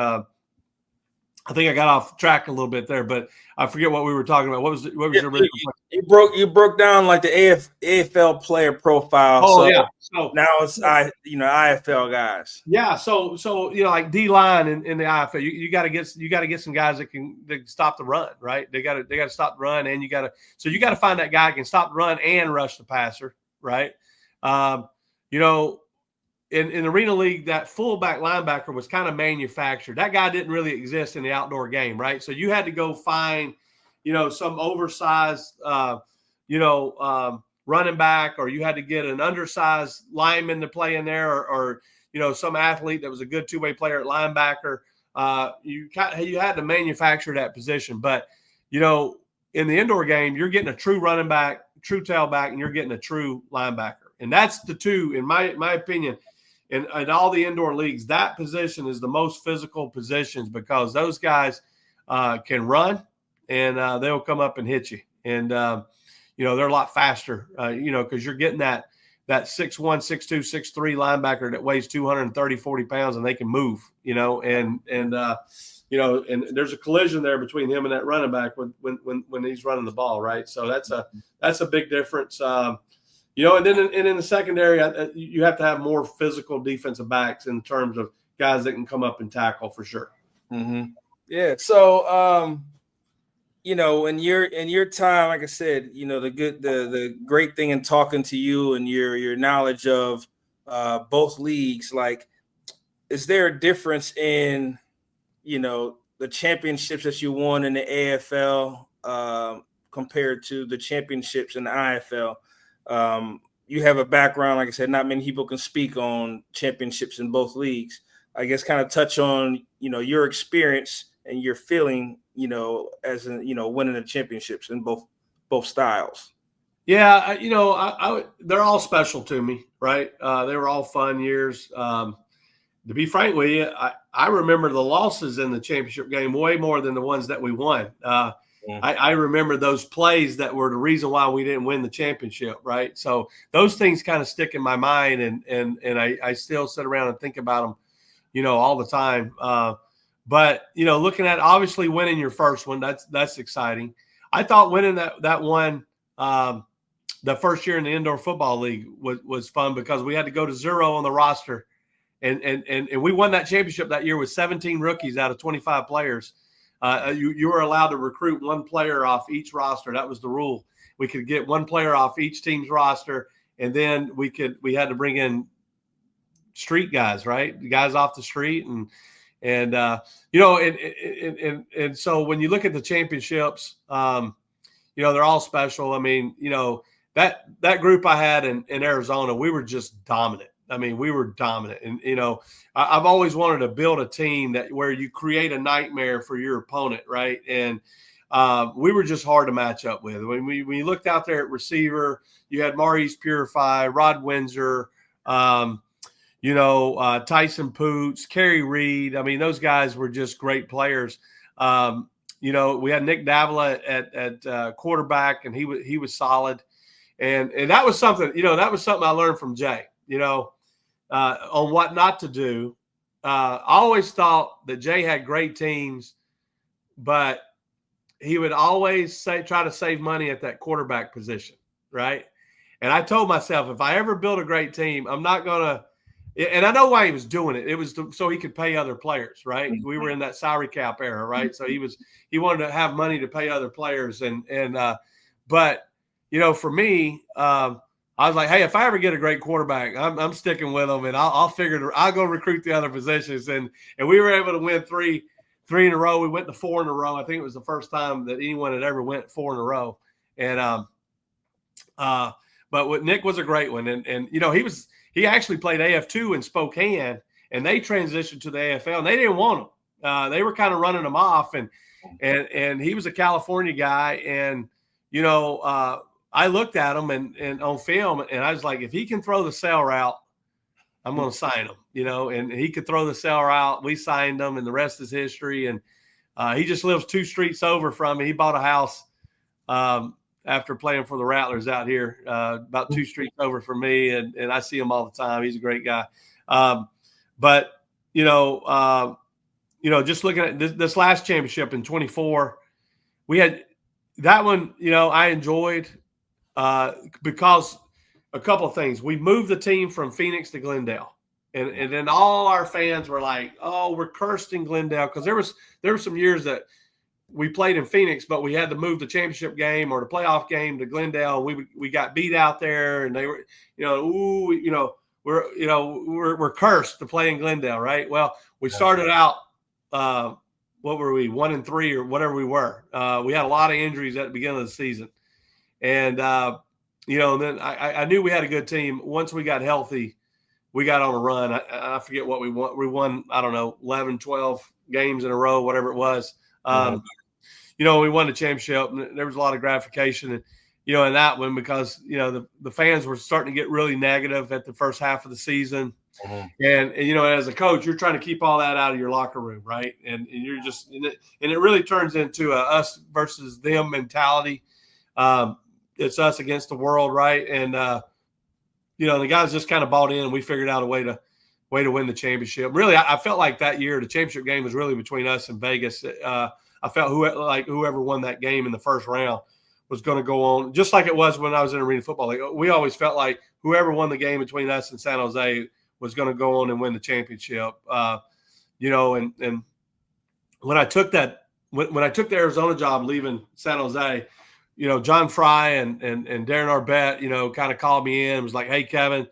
I think I got off track a little bit there, but I forget what we were talking about. What was your original question? You broke down like the AFL player profile. Oh, so yeah. So now it's IFL guys. Yeah. So like D line in the IFL, you got to get some guys that can stop the run, right? They got to stop the run, and you got to find that guy who can stop the run and rush the passer, right? In Arena League, that fullback linebacker was kind of manufactured. That guy didn't really exist in the outdoor game, right? So you had to go find, some oversized, running back, or you had to get an undersized lineman to play in there, or some athlete that was a good two-way player at linebacker. You had to manufacture that position. But, in the indoor game, you're getting a true running back, true tailback, and you're getting a true linebacker. And that's the two, in my opinion, in all the indoor leagues. That position is the most physical positions, because those guys can run, and they'll come up and hit you. And, they're a lot faster, because you're getting that 6'1", 6'2", 6'3" linebacker that weighs 230, 40 pounds, and they can move, and there's a collision there between him and that running back when he's running the ball, right? So that's a big difference. And then in the secondary, you have to have more physical defensive backs in terms of guys that can come up and tackle for sure. Mm-hmm. Yeah. So, in your time, like I said, the great thing in talking to you and your knowledge of both leagues, like, is there a difference in, the championships that you won in the AFL compared to the championships in the IFL. You have a background, like I said, not many people can speak on championships in both leagues. I guess kind of touch on, your experience and your feeling, as winning the championships in both styles. Yeah, they're all special to me, right? They were all fun years. To be frank with you, I remember the losses in the championship game way more than the ones that we won. I remember those plays that were the reason why we didn't win the championship, right? So those things kind of stick in my mind, and I still sit around and think about them, all the time. But looking at obviously winning your first one, that's exciting. I thought winning that one the first year in the indoor football league was fun because we had to go to 0 on the roster. And we won that championship that year with 17 rookies out of 25 players. You were allowed to recruit one player off each roster. That was the rule. We could get one player off each team's roster, and then we had to bring in street guys, right? Guys off the street, and so when you look at the championships, they're all special. I mean, that group I had in Arizona, we were just dominant. I mean, we were dominant. And, I've always wanted to build a team where you create a nightmare for your opponent, right? And we were just hard to match up with. When you looked out there at receiver, you had Maurice Purify, Rod Windsor, Tyson Poots, Kerry Reed. I mean, those guys were just great players. We had Nick Davila at quarterback, and he was solid. And that was something, I learned from Jay, on what not to do. I always thought that Jay had great teams, but he would always try to save money at that quarterback position, right? And I told myself, if I ever build a great team, I'm not going to – and I know why he was doing it. It was so he could pay other players, right? We were in that salary cap era, right? So he wanted to have money to pay other players. But, for me, I was like, hey, if I ever get a great quarterback, I'm sticking with them, and I'll go recruit the other positions. And we were able to win three in a row. We went to 4 in a row. I think it was the first time that anyone had ever went 4 in a row. And but Nick was a great one, and he actually played AF2 in Spokane, and they transitioned to the AFL, and they didn't want him. They were kind of running him off, and he was a California guy, and I looked at him and on film, and I was like, if he can throw the sail route, I'm going to sign him, and he could throw the sail route. We signed him, and the rest is history. And he just lives 2 streets over from me. He bought a house after playing for the Rattlers out here, about 2 streets over from me, and I see him all the time. He's a great guy. But just looking at this last championship in 24, we had that one, I enjoyed. Because a couple of things. We moved the team from Phoenix to Glendale. And then all our fans were like, oh, we're cursed in Glendale. Because there were some years that we played in Phoenix, but we had to move the championship game or the playoff game to Glendale. We got beat out there, and they were, we're cursed to play in Glendale, right? Well, we started out what were we, 1-3 or whatever we were. We had a lot of injuries at the beginning of the season. And, then I knew we had a good team. Once we got healthy, we got on a run. I forget what we won. We won, I don't know, 11, 12 games in a row, whatever it was. We won the championship, and there was a lot of gratification, in that one because, the fans were starting to get really negative at the first half of the season. And as a coach, you're trying to keep all that out of your locker room, right? And you're just – and it really turns into a us versus them mentality. It's us against the world, right? And the guys just kind of bought in, and we figured out a way to win the championship. Really, I felt like that year the championship game was really between us and Vegas. I felt whoever won that game in the first round was going to go on, just like it was when I was in Arena Football League. We always felt like whoever won the game between us and San Jose was going to go on and win the championship. And when I took the Arizona job leaving San Jose, John Fry and Darren Arbette, kind of called me in and was like, hey, Kevin,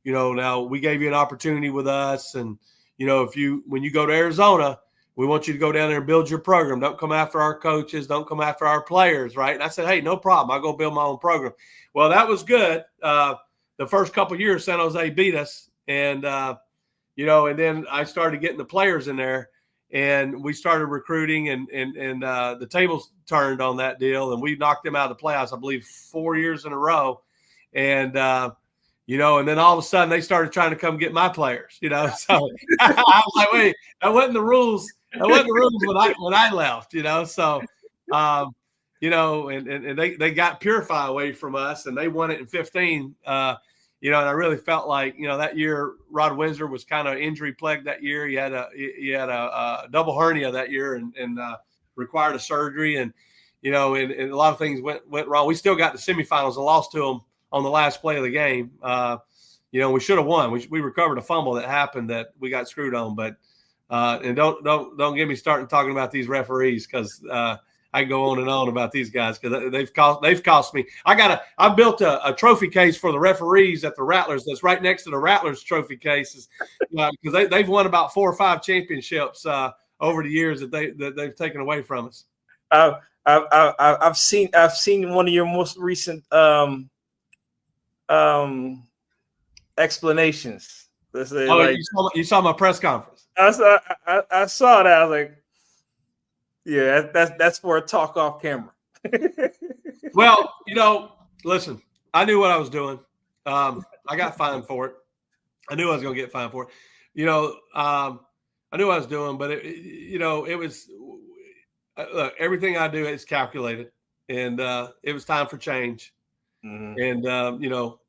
now we gave you an opportunity with us. And, when you go to Arizona, we want you to go down there and build your program. Don't come after our coaches. Don't come after our players, right? And I said, hey, no problem. I'll go build my own program. Well, that was good. The first couple of years, San Jose beat us. And, and then I started getting the players in there. And we started recruiting, and the tables turned on that deal, and we knocked them out of the playoffs, I believe, 4 years in a row. And, and then all of a sudden they started trying to come get my players, So I was like, wait, that wasn't the rules. That wasn't the rules when I left, So, and they got Purify away from us, and they won it in 15. And I really felt like, that year Rod Windsor was kind of injury plagued that year. He had a double hernia that year and required a surgery, and and a lot of things went wrong. We still got the semifinals and lost to them on the last play of the game. We should have won. We recovered a fumble that happened that we got screwed on. But and don't get me starting talking about these referees, because I can go on and on about these guys, because they've cost me. I built a trophy case for the referees at the Rattlers that's right next to the Rattlers trophy cases, because they've won about 4 or 5 championships over the years that they've taken away from us. I've seen one of your most recent explanations. You saw my press conference. I saw that. I was like, yeah, that's for a talk off camera. Well, listen, I knew what I was doing. I got fined for it. I knew I was going to get fined for it. I knew what I was doing, but it was look, everything I do is calculated, and it was time for change. Mm-hmm.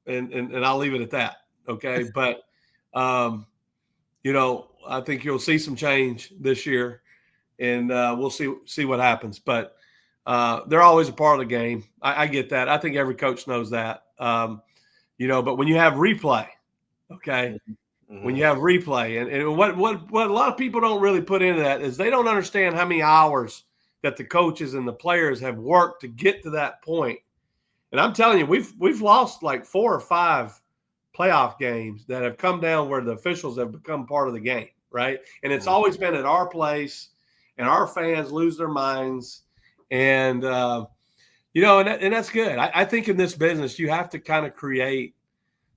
And and I'll leave it at that. Okay. But, I think you'll see some change this year, and we'll see what happens. But they're always a part of the game. I get that. I think every coach knows that. But when you have replay, okay, mm-hmm. when you have replay, and what a lot of people don't really put into that is they don't understand how many hours that the coaches and the players have worked to get to that point. And I'm telling you, we've lost like 4 or 5 playoff games that have come down where the officials have become part of the game, right? And it's always been at our place, and our fans lose their minds. And, and that's good. I think in this business, you have to kind of create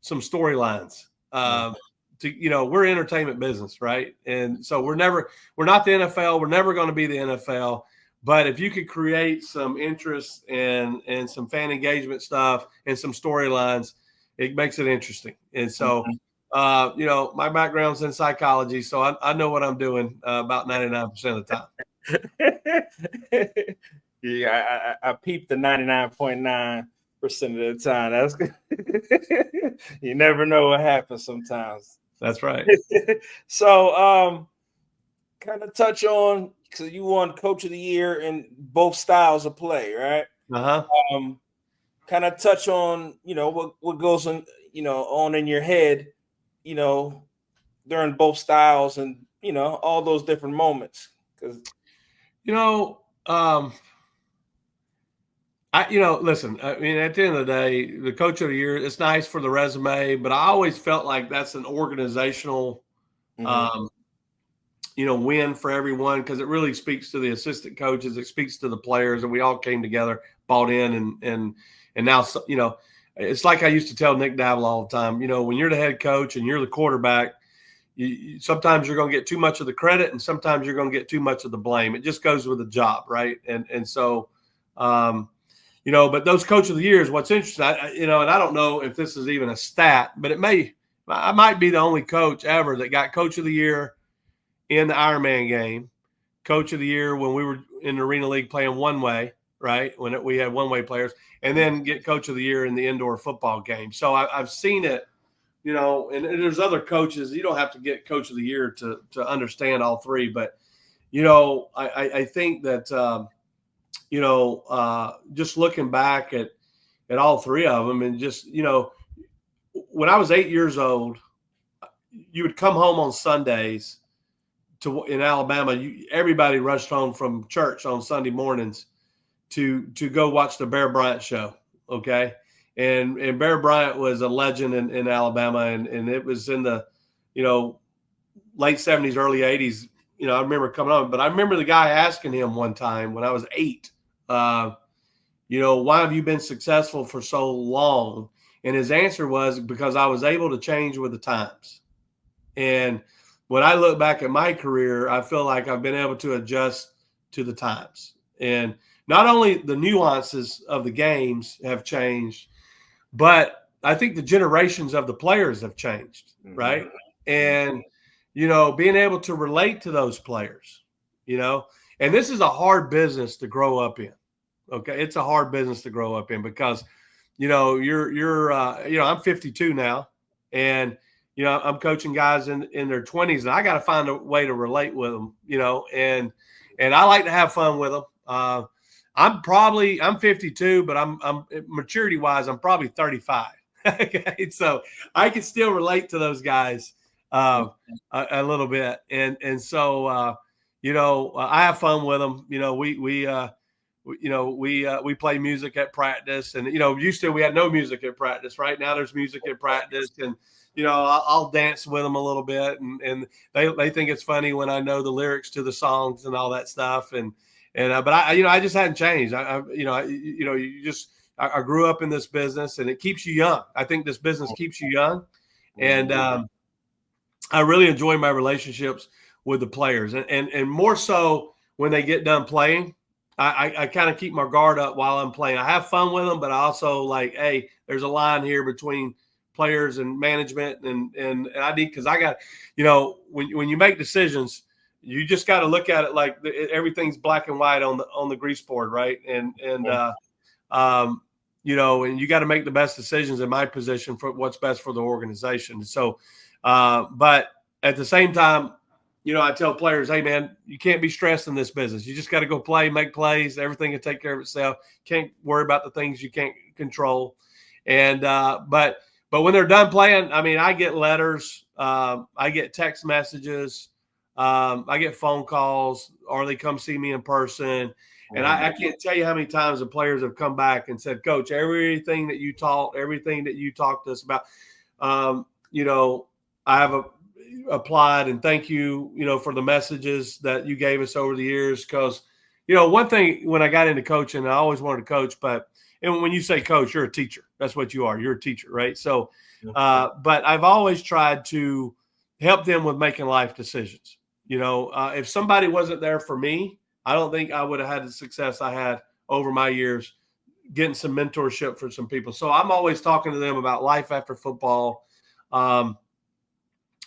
some storylines. We're entertainment business, right? And so we're not the NFL. We're never going to be the NFL. But if you could create some interest and some fan engagement stuff and some storylines, it makes it interesting. And so, my background's in psychology, so I know what I'm doing about 99% of the time. Yeah, I peeped the 99.9% of the time. That's good. You never know what happens sometimes. That's right. So, kind of touch on, because you won Coach of the Year in both styles of play, right? Uh-huh. Kind of touch on, what goes on, on in your head, during both styles, and all those different moments. Because listen, I mean, at the end of the day, the Coach of the Year, it's nice for the resume, but I always felt like that's an organizational win for everyone, because it really speaks to the assistant coaches, it speaks to the players, and we all came together, bought in, and now, it's like I used to tell Nick Davila all the time, when you're the head coach and you're the quarterback, sometimes you're going to get too much of the credit, and sometimes you're going to get too much of the blame. It just goes with the job, right? And so, but those Coach of the Years, what's interesting, and I don't know if this is even a stat, but I might be the only coach ever that got Coach of the Year in the Ironman game, Coach of the Year when we were in the Arena League playing one way, right? When we had one-way players, and then get Coach of the Year in the indoor football game. So I've seen it, and there's other coaches. You don't have to get Coach of the Year to understand all three, but, I think that, just looking back at all three of them, and just, when I was 8 years old, you would come home on Sundays in Alabama. Everybody rushed home from church on Sunday mornings to go watch the Bear Bryant show. Okay. And Bear Bryant was a legend in Alabama, and it was in the, late 70s, early 80s, I remember coming on, but I remember the guy asking him one time when I was 8, why have you been successful for so long? And his answer was, because I was able to change with the times. And when I look back at my career, I feel like I've been able to adjust to the times. And not only the nuances of the games have changed, but I think the generations of the players have changed, right? And, being able to relate to those players, and this is a hard business to grow up in. Okay. It's a hard business to grow up in because, I'm 52 now, and, I'm coaching guys in their 20s, and I got to find a way to relate with them, and I like to have fun with them. I'm 52, but I'm maturity wise, I'm probably 35. Okay. So I can still relate to those guys a little bit. And so, I have fun with them. We play music at practice, and, used to, we had no music at practice. Right now there's music at practice, and, I'll dance with them a little bit, and they think it's funny when I know the lyrics to the songs and all that stuff. But I just hadn't changed. I grew up in this business, and it keeps you young. I think this business keeps you young. And I really enjoy my relationships with the players, and more so when they get done playing. I kind of keep my guard up while I'm playing. I have fun with them, but I also like, hey, there's a line here between players and management, and I need, because I got, when you make decisions, you just got to look at it like everything's black and white on the grease board, right? And you got to make the best decisions in my position for what's best for the organization. So, but at the same time, I tell players, hey, man, you can't be stressed in this business. You just got to go play, make plays. Everything can take care of itself. Can't worry about the things you can't control. And but when they're done playing, I mean, I get letters, I get text messages, I get phone calls, or they come see me in person. And I can't tell you how many times the players have come back and said, Coach, everything that you taught, everything that you talked to us about, I have applied, and thank you, for the messages that you gave us over the years. Because, one thing when I got into coaching, I always wanted to coach, and when you say coach, you're a teacher. That's what you are. You're a teacher, right? So, but I've always tried to help them with making life decisions. If somebody wasn't there for me, I don't think I would have had the success I had over my years getting some mentorship for some people. So I'm always talking to them about life after football,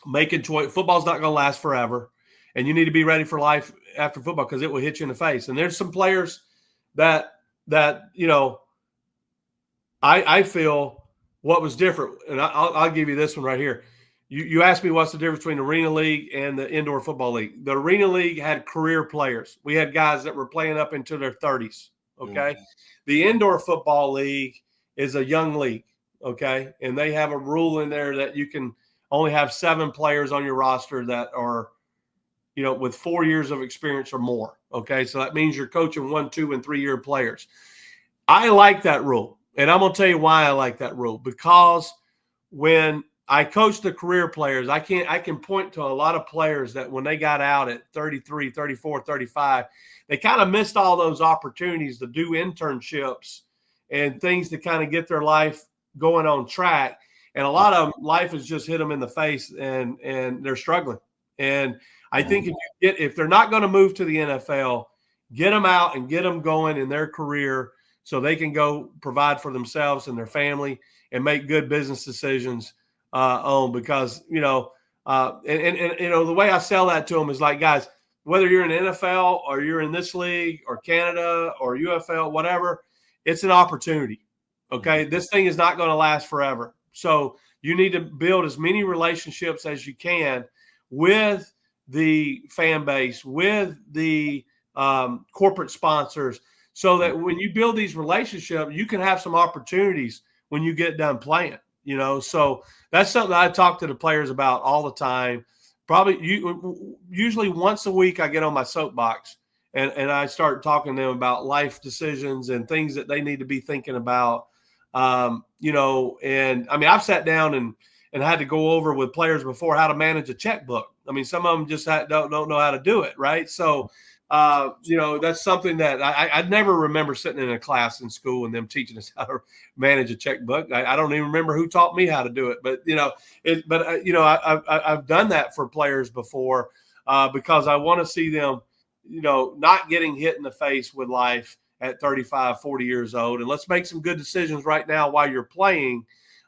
making choice. Football's not going to last forever, and you need to be ready for life after football because it will hit you in the face. And there's some players that I feel what was different, and I'll give you this one right here. You asked me what's the difference between the Arena League and the Indoor Football League. The Arena League had career players. We had guys that were playing up into their 30s, okay? The Indoor Football League is a young league, okay? And they have a rule in there that you can only have 7 players on your roster that are, with 4 years of experience or more, okay? So that means you're coaching 1, 2, and 3-year players. I like that rule, and I'm going to tell you why I like that rule. Because when I coach the career players, I can point to a lot of players that when they got out at 33, 34, 35, they kind of missed all those opportunities to do internships and things to kind of get their life going on track. And a lot of them, life has just hit them in the face, and they're struggling. And I think if they're not going to move to the NFL, get them out and get them going in their career so they can go provide for themselves and their family and make good business decisions because, the way I sell that to them is like, guys, whether you're in NFL or you're in this league or Canada or UFL, whatever, it's an opportunity. Okay. This thing is not going to last forever. So you need to build as many relationships as you can with the fan base, with the corporate sponsors, so that when you build these relationships, you can have some opportunities when you get done playing, So that's something I talk to the players about all the time. Usually once a week I get on my soapbox and I start talking to them about life decisions and things that they need to be thinking about. And I mean, I've sat down and and I had to go over with players before how to manage a checkbook. I mean, some of them just don't know how to do it, right? So, that's something that I never remember sitting in a class in school and them teaching us how to manage a checkbook. I don't even remember who taught me how to do it, but I've done that for players before because I want to see them, not getting hit in the face with life at 35, 40 years old. And let's make some good decisions right now while you're playing.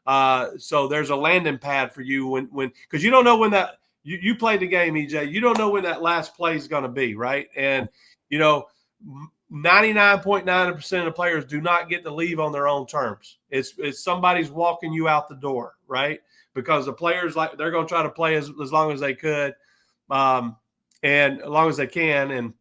So there's a landing pad for you when because you don't know when that you played the game, EJ. You don't know when that last play is going to be, right? And 99.9% of the players do not get to leave on their own terms. It's somebody's walking you out the door, right? Because the players they're going to try to play as long as they could, and as long as they can,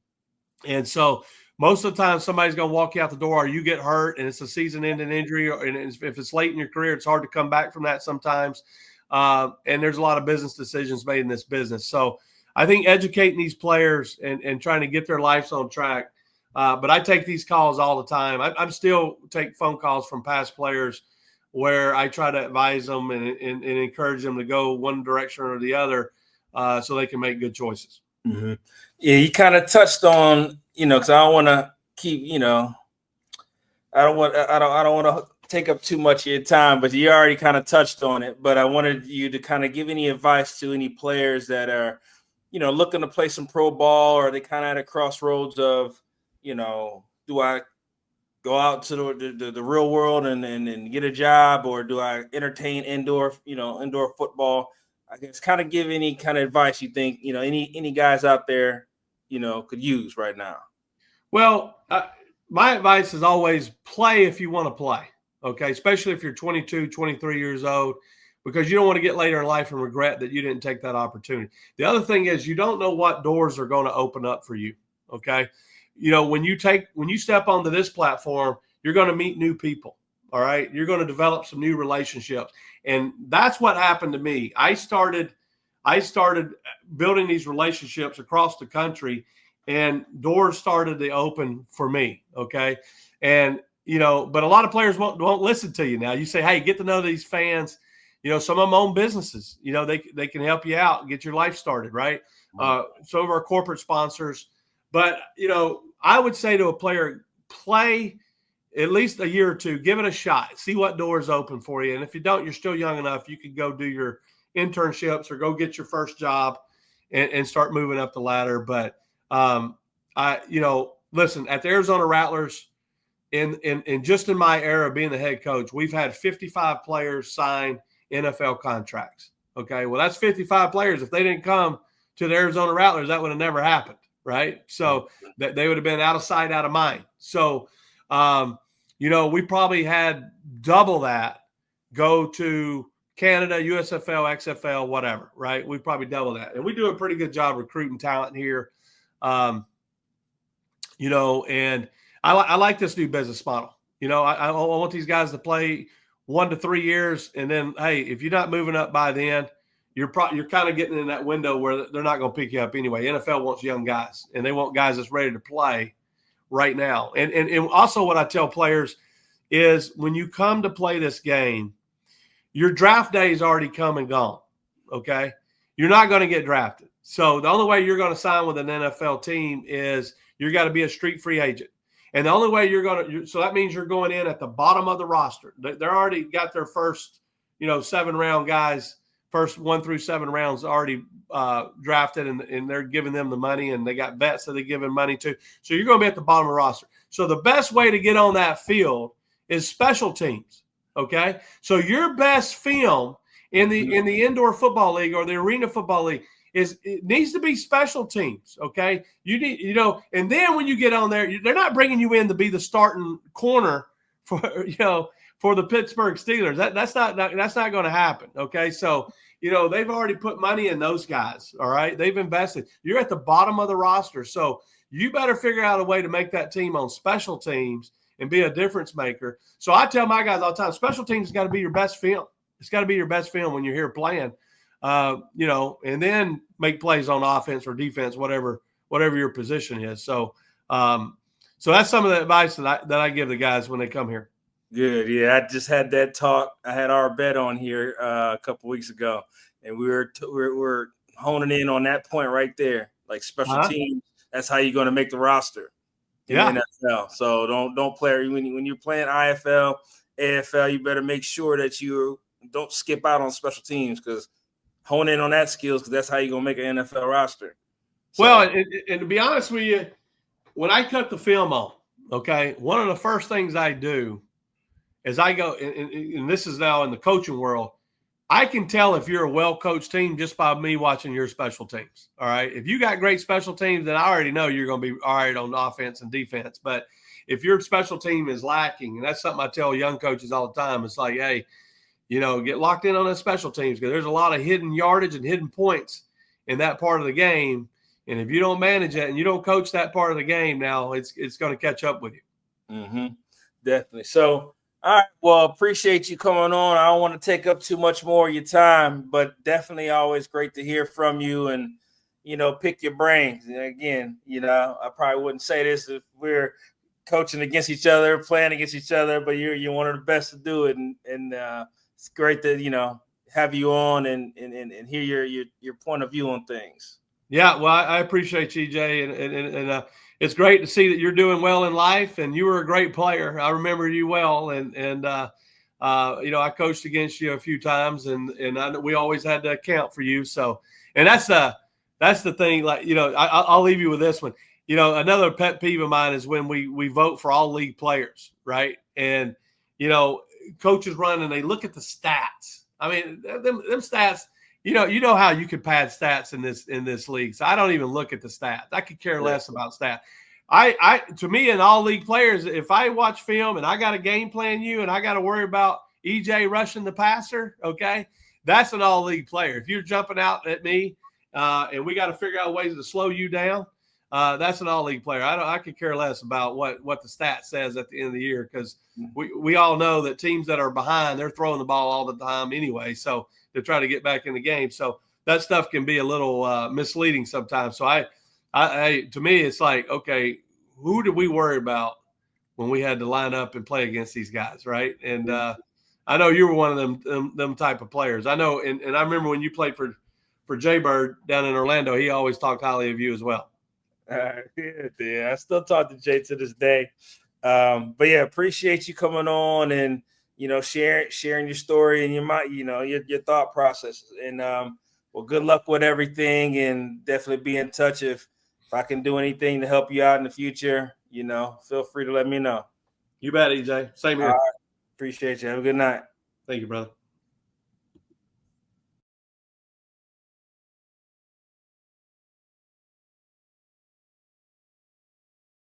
and so. Most of the time, somebody's going to walk you out the door, or you get hurt, and it's a season-ending injury. And if it's late in your career, it's hard to come back from that sometimes. And there's a lot of business decisions made in this business. So I think educating these players and trying to get their lives on track. But I take these calls all the time. I'm still take phone calls from past players where I try to advise them and encourage them to go one direction or the other so they can make good choices. Mm-hmm. Yeah, you kind of touched on, because I don't want to keep, I don't want to take up too much of your time, but you already kind of touched on it. But I wanted you to kind of give any advice to any players that are, looking to play some pro ball, or they kind of at a crossroads of, do I go out to the real world and get a job, or do I entertain indoor football? I guess kind of give any kind of advice you think, any guys out there, could use right now. Well, my advice is always play if you want to play, okay, especially if you're 22, 23 years old, because you don't want to get later in life and regret that you didn't take that opportunity. The other thing is you don't know what doors are going to open up for you, okay? When you step onto this platform, you're going to meet new people, all right? You're going to develop some new relationships. And that's what happened to me. I started building these relationships across the country, and doors started to open for me, okay? And, but a lot of players won't listen to you now. You say, hey, get to know these fans. Some of them own businesses. They can help you out and get your life started, right? Some of our corporate sponsors. But, I would say to a player, play at least a year or two, give it a shot, see what doors open for you. And if you don't, you're still young enough, you could go do your internships or go get your first job and start moving up the ladder. But, listen, at the Arizona Rattlers, in just in my era being the head coach, we've had 55 players sign NFL contracts. Okay. Well, that's 55 players. If they didn't come to the Arizona Rattlers, that would have never happened. Right. So that they would have been out of sight, out of mind. So, we probably had double that go to Canada, USFL, XFL, whatever, right? We probably double that. And we do a pretty good job recruiting talent here. And I like this new business model. I want these guys to play 1 to 3 years. And then, hey, if you're not moving up by then, you're kind of getting in that window where they're not going to pick you up anyway. NFL wants young guys, and they want guys that's ready to play right now. And also what I tell players is when you come to play this game, your draft day is already come and gone, okay? You're not going to get drafted. So the only way you're going to sign with an NFL team is you're got to be a street free agent. And the only way so that means you're going in at the bottom of the roster. They're already got their first, 7-round guys, first 1 through 7 rounds already drafted, and they're giving them the money, and they got vets that they're giving money to. So you're going to be at the bottom of the roster. So the best way to get on that field is special teams, okay? So your best film in the indoor football league or the arena football league it needs to be special teams, okay? You need, and then when you get on there, they're not bringing you in to be the starting corner for the Pittsburgh Steelers. That's not going to happen, okay? So, they've already put money in those guys, all right? They've invested. You're at the bottom of the roster, so you better figure out a way to make that team on special teams and be a difference maker. So I tell my guys all the time, special teams has got to be your best film. It's got to be your best film when you're here playing, and then make plays on offense or defense, whatever your position is. So, so that's some of the advice that I give the guys when they come here. Good. Yeah, I just had that talk. I had our bet on here a couple weeks ago, and we're honing in on that point right there. Like special teams, that's how you're going to make the roster in the NFL. So don't play when you're playing IFL, AFL. You better make sure that you don't skip out on special teams, because hone in on that skills, because that's how you're going to make an NFL roster. So, well, and to be honest with you, when I cut the film on, okay, one of the first things I do is I go, and this is now in the coaching world, I can tell if you're a well-coached team just by me watching your special teams. All right. If you got great special teams, then I already know you're going to be all right on offense and defense. But if your special team is lacking, and that's something I tell young coaches all the time, it's like, hey, get locked in on the special teams, because there's a lot of hidden yardage and hidden points in that part of the game. And if you don't manage it and you don't coach that part of the game, now it's going to catch up with you. Mm-hmm. Definitely. So, all right. Well, appreciate you coming on. I don't want to take up too much more of your time, but definitely always great to hear from you and, pick your brains. And again, I probably wouldn't say this if we're coaching against each other, playing against each other, but you're one of the best to do it. And it's great to, have you on and hear your point of view on things. Yeah, well, I appreciate you, EJ, and it's great to see that you're doing well in life, and you were a great player. I remember you well, and I coached against you a few times, and we always had to account for you. So, and that's the thing. Like, I'll leave you with this one. Another pet peeve of mine is when we vote for all league players, right? And coaches run and they look at the stats. I mean, them stats. You know how you can pad stats in this league. So I don't even look at the stats. I could care less about stats. To me, in all league players, if I watch film and I got to game plan you and I got to worry about EJ rushing the passer, okay, that's an all league player. If you're jumping out at me and we got to figure out ways to slow you down, that's an all league player. I could care less about what the stat says at the end of the year, because we all know that teams that are behind, they're throwing the ball all the time anyway. So to try to get back in the game. So that stuff can be a little misleading sometimes. So to me, it's like, okay, who did we worry about when we had to line up and play against these guys, right? And I know you were one of them type of players. I know, and I remember when you played for Jay Bird down in Orlando, he always talked highly of you as well. Yeah, I still talk to Jay to this day. But yeah, appreciate you coming on and sharing your story and your thought processes. And well, good luck with everything, and definitely be in touch if I can do anything to help you out in the future. Feel free to let me know. You bet, EJ. Same here. All right. Appreciate you. Have a good night. Thank you, brother.